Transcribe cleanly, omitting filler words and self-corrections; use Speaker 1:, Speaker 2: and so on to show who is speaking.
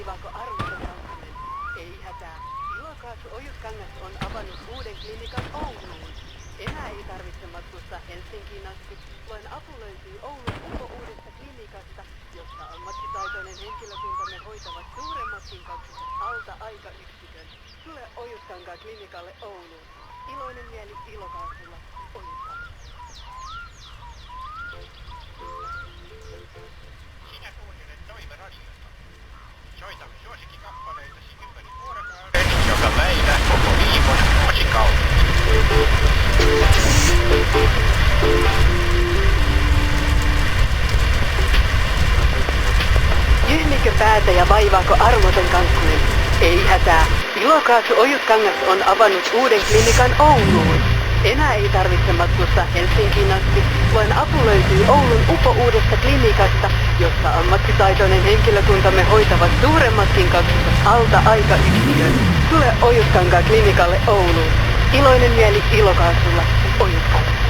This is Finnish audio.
Speaker 1: vaivaako armoton kanssanen? Ei hätää. Ilokaasu Ojutkangas on avannut uuden klinikan Ouluun. Enää ei tarvitse matkustaa Helsinkiin asti. Tuen apu löytyy Oulun uudesta klinikasta, jossa ammattitaitoinen henkilökuntamme hoitavat suuremmatkin kaksoset alta aikayksikön. Tule Ojutkankaan klinikalle Ouluun. Iloinen mieli Ilokaasulla. Ojutkangas.
Speaker 2: Sinä kuuntelet Toive Radiota. Soitamme suosikkikappaleitasi ympäri vuorokauden, joka päivä, koko viikon, vuosikaudet.
Speaker 1: Jyhmikö päätä ja vaivaako armoton kankkunen? Ei hätää. Ilokaasu Ojutkangas on avannut uuden klinikan Ouluun. Enää ei tarvitse matkustaa Helsinkiin asti. Tuen apu löytyy Oulun uudesta klinikasta, jossa ammattitaitoinen henkilökuntamme hoitavat suuremmatkin kaksoset alta aikayksikön. Tule Ojutkankaan klinikalle Ouluun. Iloinen mieli Ilokaasulla. Ojutkangas.